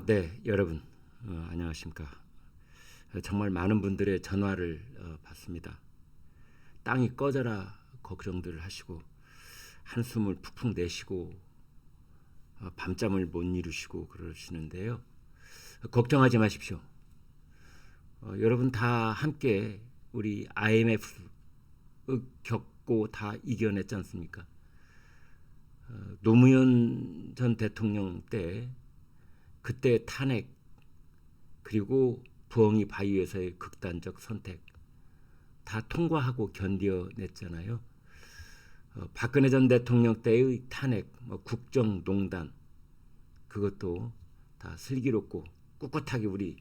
네, 여러분, 안녕하십니까. 정말 많은 분들의 전화를 받습니다. 땅이 꺼져라 걱정들을 하시고 한숨을 푹푹 내쉬고 밤잠을 못 이루시고 그러시는데요. 걱정하지 마십시오. 여러분 다 함께 우리 IMF 겪고 다 이겨냈지 않습니까? 노무현 전 대통령 때 그때 탄핵 그리고 부엉이 바위에서의 극단적 선택 다 통과하고 견뎌냈잖아요. 박근혜 전 대통령 때의 탄핵, 국정농단 그것도 다 슬기롭고 꿋꿋하게 우리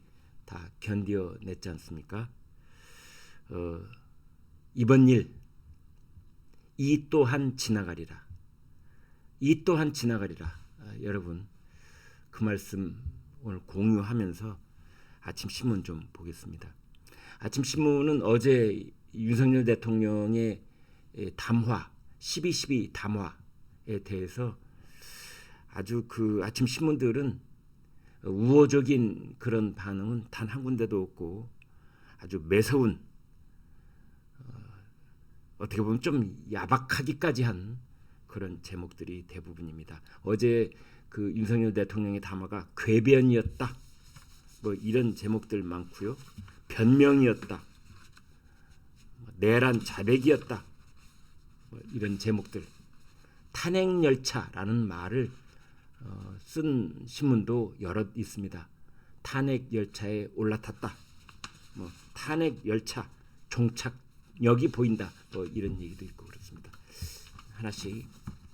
다 견뎌냈지 않습니까? 이번 일 이 또한 지나가리라. 이 또한 지나가리라. 여러분 그 말씀 오늘 공유하면서 아침 신문 좀 보겠습니다. 아침 신문은 어제 윤석열 대통령의 담화 12.12 담화에 대해서 아주 그 아침 신문들은 우호적인 그런 반응은 단 한 군데도 없고 아주 매서운 어떻게 보면 좀 야박하기까지 한 그런 제목들이 대부분입니다. 어제 그 윤석열 대통령의 담화가 궤변이었다. 이런 제목들 많고요. 변명이었다. 내란 자백이었다. 이런 제목들. 탄핵열차라는 말을 쓴 신문도 여럿 있습니다. 탄핵열차에 올라탔다. 탄핵열차 종착역이 보인다. 이런 얘기도 있고 그렇습니다. 하나씩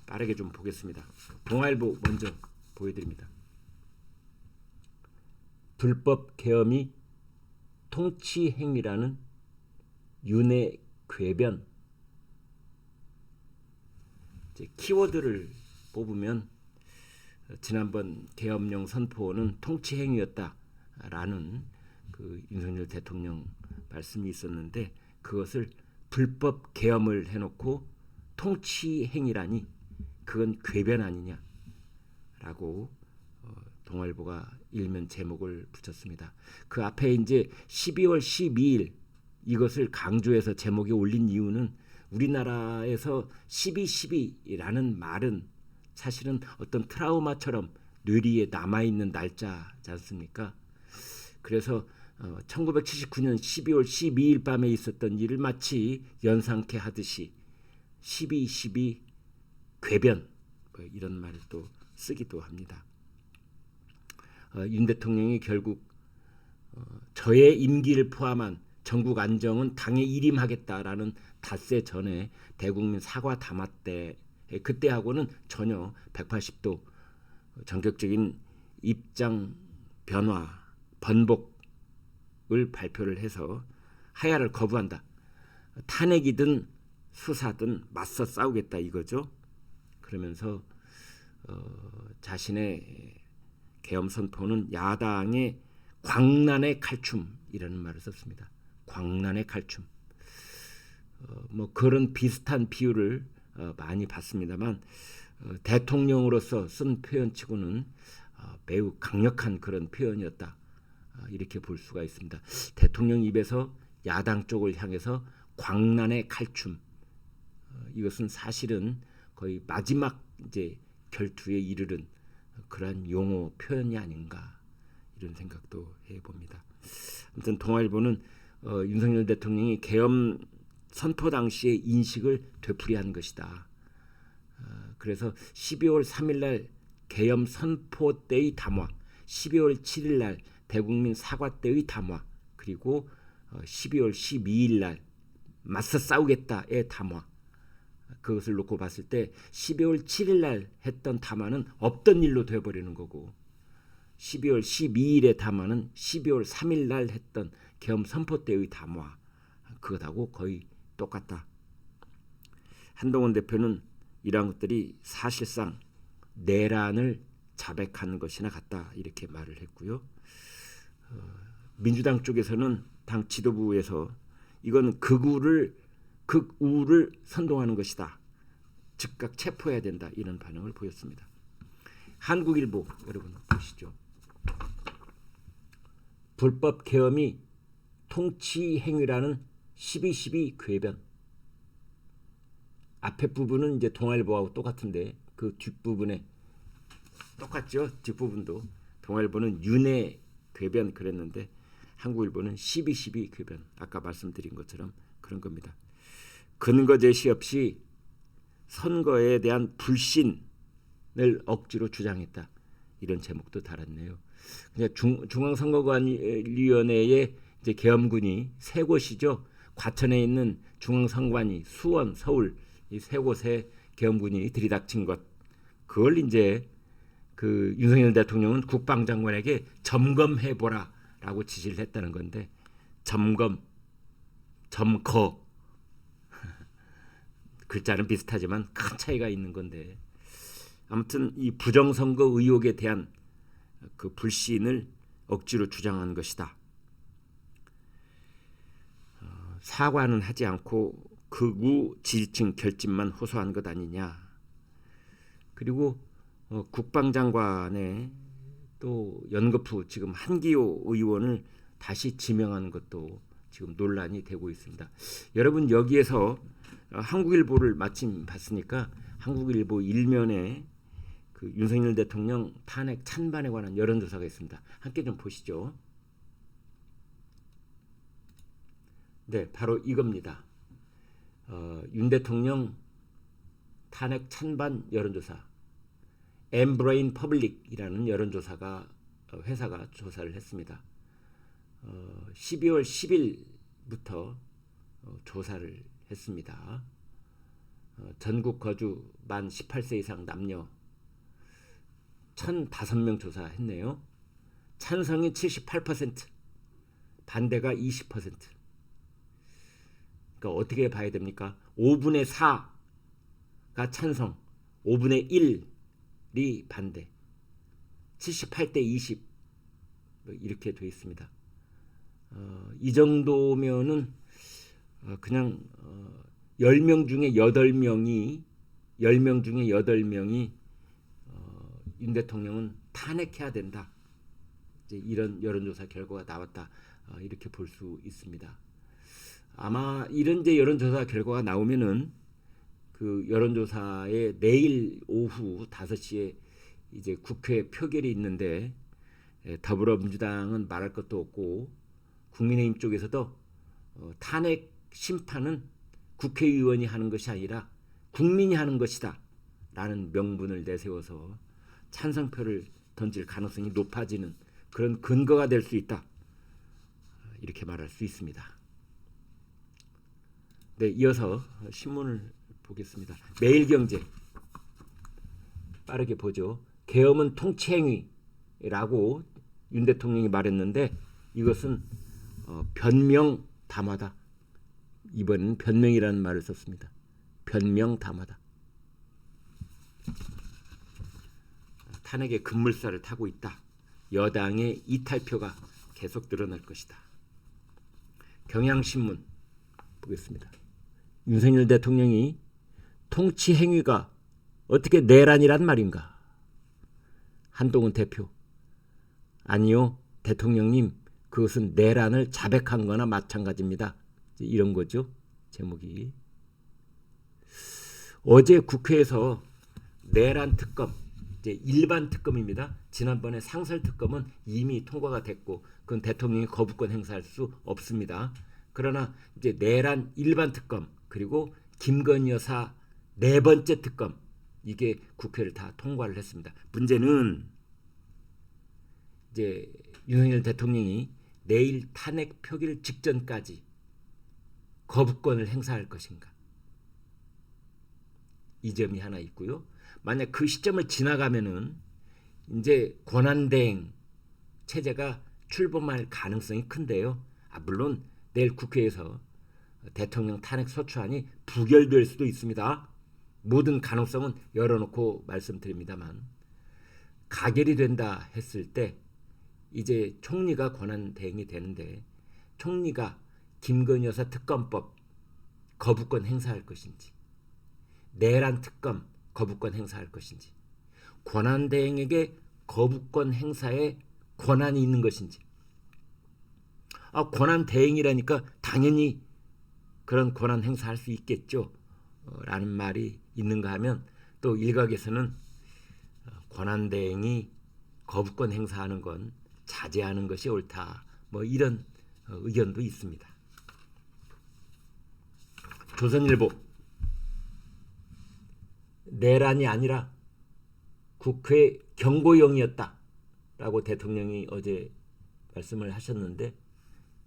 빠르게 좀 보겠습니다. 동아일보 먼저 보여드립니다. 불법 계엄이 통치 행위라는 윤의 궤변. 키워드를 뽑으면 지난번 계엄령 선포는 통치 행위였다라는 그 윤석열 대통령 말씀이 있었는데 그것을 불법 계엄을 해놓고 통치 행위라니 그건 궤변 아니냐라고 동아일보가 일면 제목을 붙였습니다. 그 앞에 이제 12월 12일 이것을 강조해서 제목에 올린 이유는 우리나라에서 12.12라는 말은 사실은 어떤 트라우마처럼 뇌리에 남아있는 날짜지 않습니까? 그래서 1979년 12월 12일 밤에 있었던 일을 마치 연상케 하듯이 12.12 궤변 이런 말을 또 쓰기도 합니다. 윤 대통령이 결국 저의 임기를 포함한 전국 안정은 당에 일임하겠다라는 닷새 전에 대국민 사과 담화 때 그때하고는 전혀 180도 전격적인 입장 변화 번복을 발표를 해서 하야를 거부한다. 탄핵이든 수사든 맞서 싸우겠다 이거죠. 그러면서 자신의 계엄 선포는 야당의 광란의 칼춤이라는 말을 썼습니다. 광란의 칼춤. 그런 비슷한 비유를 많이 봤습니다만 대통령으로서 쓴 표현치고는 매우 강력한 그런 표현이었다. 이렇게 볼 수가 있습니다. 대통령 입에서 야당 쪽을 향해서 광란의 칼춤. 이것은 사실은 거의 마지막 이제 결투에 이르는 그러한 용어 표현이 아닌가 이런 생각도 해봅니다. 아무튼 동아일보는 윤석열 대통령이 계엄 선포 당시의 인식을 되풀이한 것이다. 그래서 12월 3일 날 계엄 선포 때의 담화, 12월 7일 날 대국민 사과 때의 담화, 그리고 12월 12일 날 맞서 싸우겠다의 담화. 그것을 놓고 봤을 때 12월 7일 날 했던 담화는 없던 일로 되어버리는 거고 12월 12일의 담화는 12월 3일 날 했던 계엄 선포 때의 담화 그것하고 거의 똑같다. 한동훈 대표는 이러한 것들이 사실상 내란을 자백하는 것이나 같다 이렇게 말을 했고요. 민주당 쪽에서는 당 지도부에서 이건 극우를 선동하는 것이다. 즉각 체포해야 된다. 이런 반응을 보였습니다. 한국일보 여러분 보시죠. 불법 계엄이 통치 행위라는 12.12 궤변. 앞에 부분은 이제 동아일보하고 똑같은데 그 뒷부분에 똑같죠. 뒷부분도 동아일보는 윤회 궤변 그랬는데 한국일보는 12.12 궤변. 아까 말씀드린 것처럼 그런 겁니다. 근거 제시 없이 선거에 대한 불신을 억지로 주장했다. 이런 제목도 달았네요. 중앙선거관리위원회의 이제 계엄군이 세 곳이죠. 과천에 있는 중앙선관위, 수원, 서울 이 세 곳의 계엄군이 들이닥친 것. 그걸 이제 그 윤석열 대통령은 국방장관에게 점검해 보라라고 지시를 했다는 건데 점검, 점거 글자는 비슷하지만 큰 차이가 있는 건데 아무튼 이 부정선거 의혹에 대한 그 불신을 억지로 주장한 것이다. 사과는 하지 않고 극우 지지층 결집만 호소한 것 아니냐. 그리고 국방장관의 또 연거푸 지금 한기호 의원을 다시 지명하는 것도 지금 논란이 되고 있습니다. 여러분 여기에서 한국일보를 마침 봤으니까 한국일보 일면에 그 윤석열 대통령 탄핵 찬반에 관한 여론조사가 있습니다. 함께 좀 보시죠. 네, 바로 이겁니다. 윤 대통령 탄핵 찬반 여론조사 엠브레인 퍼블릭이라는 여론조사가 회사가 조사를 했습니다. 12월 10일부터 조사를 했습니다. 전국 거주 만 18세 이상 남녀 1,005명 조사했네요. 찬성이 78%, 반대가 20%. 그러니까 어떻게 봐야 됩니까? 5분의 4가 찬성, 5분의 1이 반대. 78대 20 이렇게 돼 있습니다. 이 정도면은 그냥 10명 중에 8명이 윤 대통령은 탄핵해야 된다. 이제 이런 여론조사 결과가 나왔다. 이렇게 볼 수 있습니다. 아마 이런 이제 여론조사 결과가 나오면은 그 여론조사에 내일 오후 5시에 이제 국회 표결이 있는데 더불어민주당은 말할 것도 없고 국민의힘 쪽에서도 탄핵 심판은 국회의원이 하는 것이 아니라 국민이 하는 것이다 라는 명분을 내세워서 찬성표를 던질 가능성이 높아지는 그런 근거가 될 수 있다. 이렇게 말할 수 있습니다. 네, 이어서 신문을 보겠습니다. 매일경제 빠르게 보죠. 계엄은 통치행위라고 윤 대통령이 말했는데 이것은 변명 담화다. 이번에는 변명이라는 말을 썼습니다. 변명 담화다. 탄핵의 급물살을 타고 있다. 여당의 이탈표가 계속 늘어날 것이다. 경향신문 보겠습니다. 윤석열 대통령이 통치 행위가 어떻게 내란이란 말인가? 한동훈 대표. 아니요. 대통령님 그것은 내란을 자백한 거나 마찬가지입니다. 이런 거죠. 제목이. 어제 국회에서 내란 특검 이제 일반 특검입니다. 지난번에 상설 특검은 이미 통과가 됐고 그건 대통령이 거부권 행사할 수 없습니다. 그러나 이제 내란 일반 특검 그리고 김건희 여사 네 번째 특검 이게 국회를 다 통과를 했습니다. 문제는 이제 윤석열 대통령이 내일 탄핵 표결 직전까지 거부권을 행사할 것인가? 이 점이 하나 있고요. 만약 그 시점을 지나가면은 이제 권한대행 체제가 출범할 가능성이 큰데요. 물론 내일 국회에서 대통령 탄핵 소추안이 부결될 수도 있습니다. 모든 가능성은 열어놓고 말씀드립니다만 가결이 된다 했을 때 이제 총리가 권한대행이 되는데 총리가 김건희 여사 특검법 거부권 행사할 것인지 내란 특검 거부권 행사할 것인지 권한대행에게 거부권 행사에 권한이 있는 것인지 권한 대행이라니까 당연히 그런 권한 행사할 수 있겠죠. 라는 말이 있는가 하면 또 일각에서는 권한 대행이 거부권 행사하는 건 자제하는 것이 옳다. 뭐 이런 의견도 있습니다. 조선일보 내란이 아니라 국회 경고용이었다라고 대통령이 어제 말씀을 하셨는데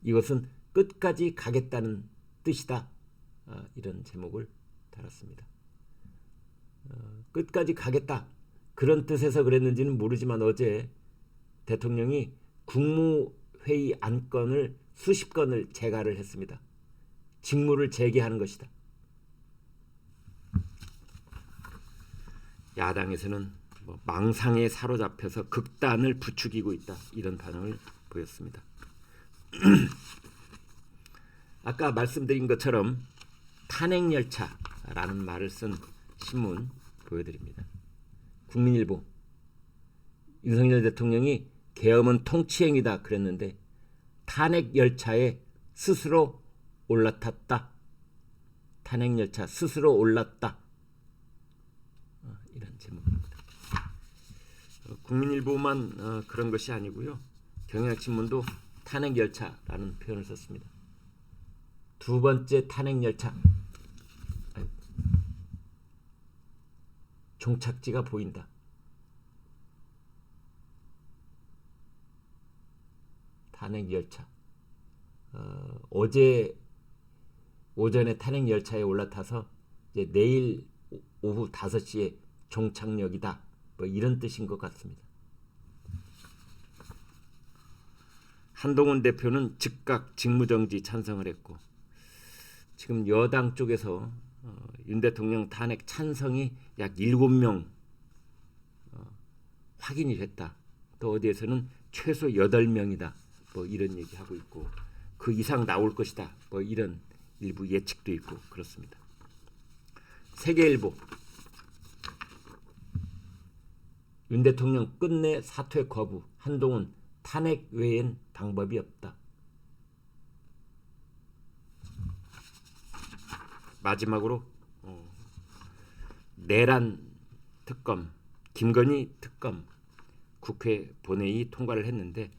이것은 끝까지 가겠다는 뜻이다. 이런 제목을 달았습니다. 끝까지 가겠다. 그런 뜻에서 그랬는지는 모르지만 어제 대통령이 국무회의 안건을 수십 건을 재가를 했습니다. 직무를 재개하는 것이다. 야당에서는 망상에 사로잡혀서 극단을 부추기고 있다. 이런 반응을 보였습니다. 아까 말씀드린 것처럼 탄핵열차라는 말을 쓴 신문 보여드립니다. 국민일보 윤석열 대통령이 계엄은 통치행위다 그랬는데 탄핵열차에 스스로 올라탔다. 탄핵열차 스스로 올랐다. 이런 제목입니다. 국민일보만 그런 것이 아니고요. 경향신문도 탄핵열차라는 표현을 썼습니다. 두 번째 탄핵열차. 종착지가 보인다. 탄핵열차. 어제 오전에 탄핵열차에 올라타서 이제 내일 오후 5시에 종착역이다. 뭐 이런 뜻인 것 같습니다. 한동훈 대표는 즉각 직무정지 찬성을 했고 지금 여당 쪽에서 윤 대통령 탄핵 찬성이 약 7명 확인이 됐다. 또 어디에서는 최소 8명이다. 뭐 이런 얘기하고 있고 그 이상 나올 것이다. 뭐 이런 일부 예측도 있고 그렇습니다. 세계일보 윤 대통령 끝내 사퇴 거부. 한동훈 탄핵 외엔 방법이 없다. 마지막으로 내란 특검, 김건희 특검 국회 본회의 통과를 했는데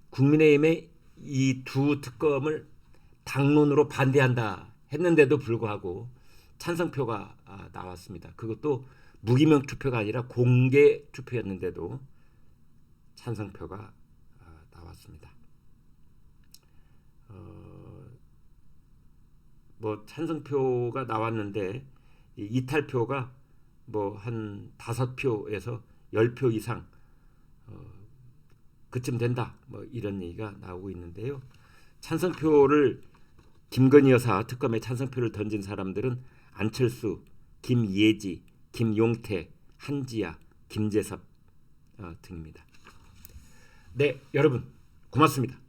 국민의힘의 이 두 특검을 당론으로 반대한다 했는데도 불구하고 찬성표가 나왔습니다. 그것도 무기명 투표가 아니라 공개 투표였는데도 찬성표가 나왔습니다. 뭐 찬성표가 나왔는데 이탈표가 뭐 한 5표에서 10표 이상 그쯤 된다. 뭐 이런 얘기가 나오고 있는데요. 찬성표를 김건희 여사 특검에 찬성표를 던진 사람들은 안철수, 김예지, 김용태, 한지아, 김재섭 등입니다. 네, 여러분 고맙습니다.